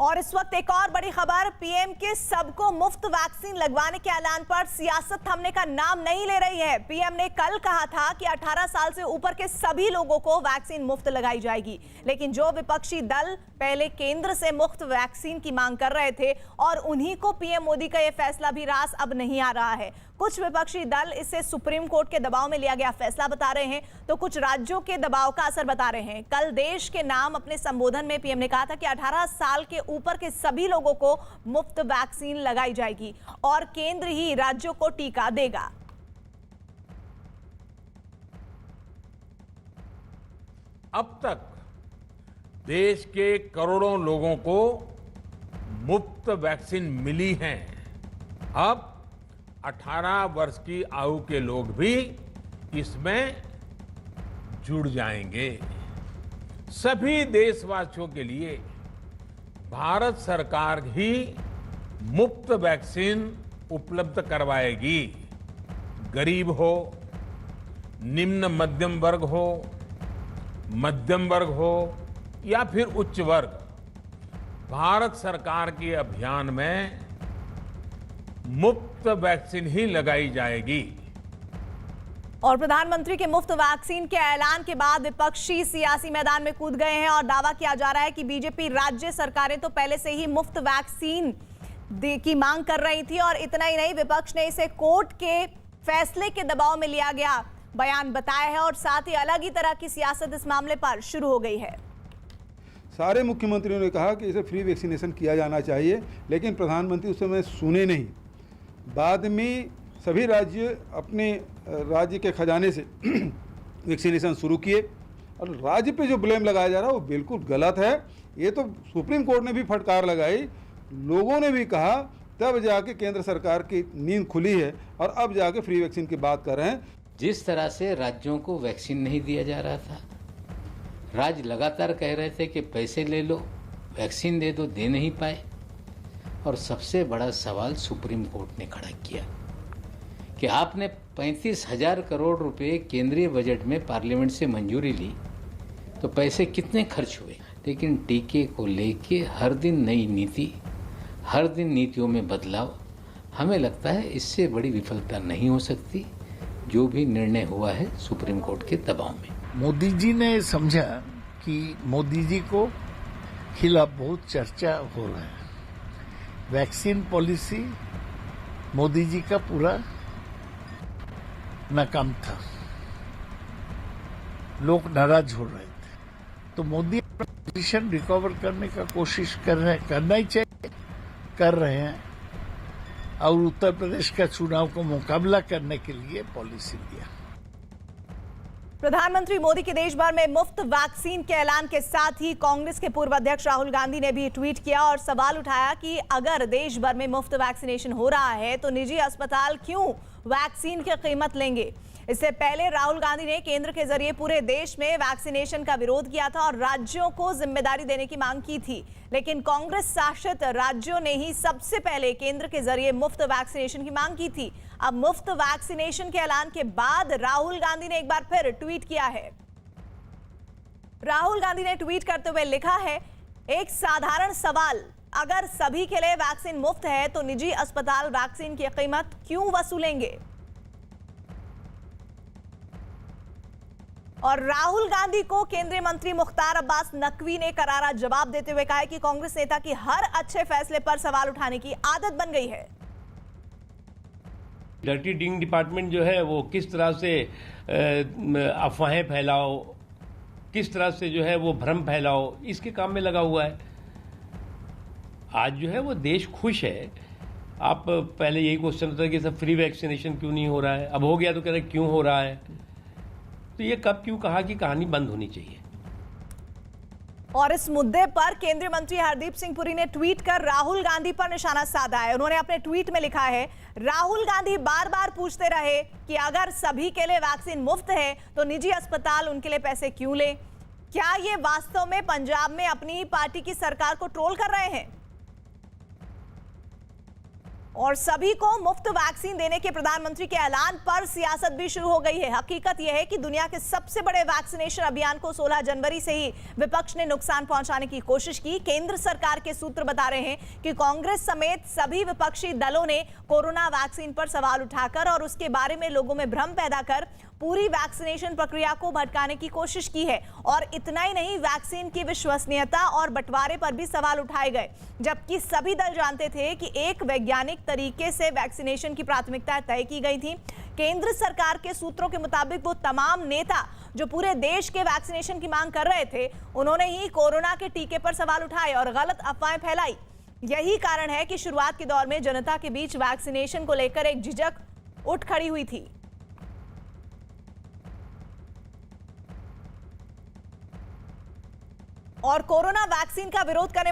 और इस वक्त एक और बड़ी खबर, पीएम के सबको मुफ्त वैक्सीन लगवाने के ऐलान पर सियासत थमने का नाम नहीं ले रही है। पीएम ने कल कहा था कि 18 साल से ऊपर के सभी लोगों को वैक्सीन मुफ्त लगाई जाएगी, लेकिन जो विपक्षी दल पहले केंद्र से मुफ्त वैक्सीन की मांग कर रहे थे और उन्हीं को पीएम मोदी का यह फैसला भी रास अब नहीं आ रहा है। कुछ विपक्षी दल इसे सुप्रीम कोर्ट के दबाव में लिया गया फैसला बता रहे हैं, तो कुछ राज्यों के दबाव का असर बता रहे हैं। कल देश के नाम अपने संबोधन में पीएम ने कहा था कि 18 साल के ऊपर के सभी लोगों को मुफ्त वैक्सीन लगाई जाएगी और केंद्र ही राज्यों को टीका देगा। अब तक देश के करोड़ों लोगों को मुफ्त वैक्सीन मिली है। अब 18 वर्ष की आयु के लोग भी इसमें जुड़ जाएंगे। सभी देशवासियों के लिए भारत सरकार ही मुफ्त वैक्सीन उपलब्ध करवाएगी। गरीब हो, निम्न मध्यम वर्ग हो, मध्यम वर्ग हो या फिर उच्च वर्ग, भारत सरकार के अभियान में मुफ्त वैक्सीन ही लगाई जाएगी। और प्रधानमंत्री के मुफ्त वैक्सीन के ऐलान के बाद विपक्षी सियासी मैदान में कूद गए हैं और दावा किया जा रहा है कि बीजेपी राज्य सरकारें तो पहले से ही मुफ्त वैक्सीन की मांग कर रही थी और इतना ही नहीं, विपक्ष ने इसे कोर्ट के फैसले के दबाव में लिया गया बयान बताया है और साथ ही अलग ही तरह की सियासत इस मामले पर शुरू हो गई है। सारे मुख्यमंत्रियों ने कहा कि इसे फ्री वैक्सीनेशन किया जाना चाहिए, लेकिन प्रधानमंत्री उस समय सुने नहीं। बाद में सभी राज्य अपने राज्य के खजाने से वैक्सीनेशन शुरू किए और राज्य पे जो ब्लेम लगाया जा रहा है वो बिल्कुल गलत है। ये तो सुप्रीम कोर्ट ने भी फटकार लगाई, लोगों ने भी कहा, तब जाके केंद्र सरकार की नींद खुली है और अब जाके फ्री वैक्सीन की बात कर रहे हैं। जिस तरह से राज्यों को वैक्सीन नहीं दिया जा रहा था, राज्य लगातार कह रहे थे कि पैसे ले लो, वैक्सीन दे दो, दे नहीं पाए। और सबसे बड़ा सवाल सुप्रीम कोर्ट ने खड़ा किया कि आपने 35,000 करोड़ रुपए केंद्रीय बजट में पार्लियामेंट से मंजूरी ली, तो पैसे कितने खर्च हुए। लेकिन टीके को लेके हर दिन नई नीति, हर दिन नीतियों में बदलाव, हमें लगता है इससे बड़ी विफलता नहीं हो सकती। जो भी निर्णय हुआ है सुप्रीम कोर्ट के दबाव में। मोदी जी ने समझा कि मोदी जी को खिलाफ बहुत चर्चा हो रहा है। वैक्सीन पॉलिसी मोदी जी का पूरा नाकाम था, लोग नाराज हो रहे थे, तो मोदी अपना पोजीशन रिकवर करने का कोशिश कर रहे हैं, करना ही चाहिए, कर रहे हैं और उत्तर प्रदेश का चुनाव को मुकाबला करने के लिए पॉलिसी लिया। प्रधानमंत्री मोदी के देश भर में मुफ्त वैक्सीन के ऐलान के साथ ही कांग्रेस के पूर्व अध्यक्ष राहुल गांधी ने भी ट्वीट किया और सवाल उठाया कि अगर देश भर में मुफ्त वैक्सीनेशन हो रहा है तो निजी अस्पताल क्यों वैक्सीन की कीमत लेंगे। इससे पहले राहुल गांधी ने केंद्र के जरिए पूरे देश में वैक्सीनेशन का विरोध किया था और राज्यों को जिम्मेदारी देने की मांग की थी, लेकिन कांग्रेस शासित राज्यों ने ही सबसे पहले केंद्र के जरिए मुफ्त वैक्सीनेशन की मांग की थी। अब मुफ्त वैक्सीनेशन के ऐलान के बाद राहुल गांधी ने एक बार फिर ट्वीट किया है। राहुल गांधी ने ट्वीट करते हुए लिखा है, एक साधारण सवाल, अगर सभी के लिए वैक्सीन मुफ्त है तो निजी अस्पताल वैक्सीन की कीमत क्यों वसूलेंगे। और राहुल गांधी को केंद्रीय मंत्री मुख्तार अब्बास नकवी ने करारा जवाब देते हुए कहा है कि कांग्रेस नेता की हर अच्छे फैसले पर सवाल उठाने की आदत बन गई है। डर्टी डिंग डिपार्टमेंट जो है वो किस तरह से अफवाहें फैलाओ, किस तरह से जो है वो भ्रम फैलाओ, इसके काम में लगा हुआ है। आज जो है वो देश खुश है। आप पहले यही क्वेश्चन होता है कि सब फ्री वैक्सीनेशन क्यों नहीं हो रहा है, अब हो गया तो कह रहे क्यों हो रहा है। तो ये कब क्यों कहा कि कहानी बंद होनी चाहिए। और इस मुद्दे पर केंद्रीय मंत्री हरदीप सिंह पुरी ने ट्वीट कर राहुल गांधी पर निशाना साधा है। उन्होंने अपने ट्वीट में लिखा है, राहुल गांधी बार बार पूछते रहे कि अगर सभी के लिए वैक्सीन मुफ्त है तो निजी अस्पताल उनके लिए पैसे क्यों ले। क्या ये वास्तव में पंजाब में अपनी ही पार्टी की सरकार को ट्रोल कर रहे हैं। और सभी को मुफ्त वैक्सीन देने के प्रधानमंत्री के ऐलान पर सियासत भी शुरू हो गई है। हकीकत यह है कि दुनिया के सबसे बड़े वैक्सीनेशन अभियान को 16 जनवरी से ही विपक्ष ने नुकसान पहुंचाने की कोशिश की। केंद्र सरकार के सूत्र बता रहे हैं कि कांग्रेस समेत सभी विपक्षी दलों ने कोरोना वैक्सीन पर सवाल उठाकर और उसके बारे में लोगों में भ्रम पैदा कर पूरी वैक्सीनेशन प्रक्रिया को भटकाने की कोशिश की है। और इतना ही नहीं, वैक्सीन की विश्वसनीयता और बंटवारे पर भी सवाल उठाए गए, जबकि सभी दल जानते थे कि एक वैज्ञानिक तरीके से वैक्सीनेशन की प्राथमिकताएं तय की गई थी। केंद्र सरकार के सूत्रों के मुताबिक वो तमाम नेता जो पूरे देश के वैक्सीनेशन की मांग कर रहे थे, उन्होंने ही कोरोना के टीके पर सवाल उठाए और गलत अफवाहें फैलाई। यही कारण है कि शुरुआत के दौर में जनता के बीच वैक्सीनेशन को लेकर एक झिझक उठ खड़ी हुई थी। और कोरोना वैक्सीन का विरोध करने वाले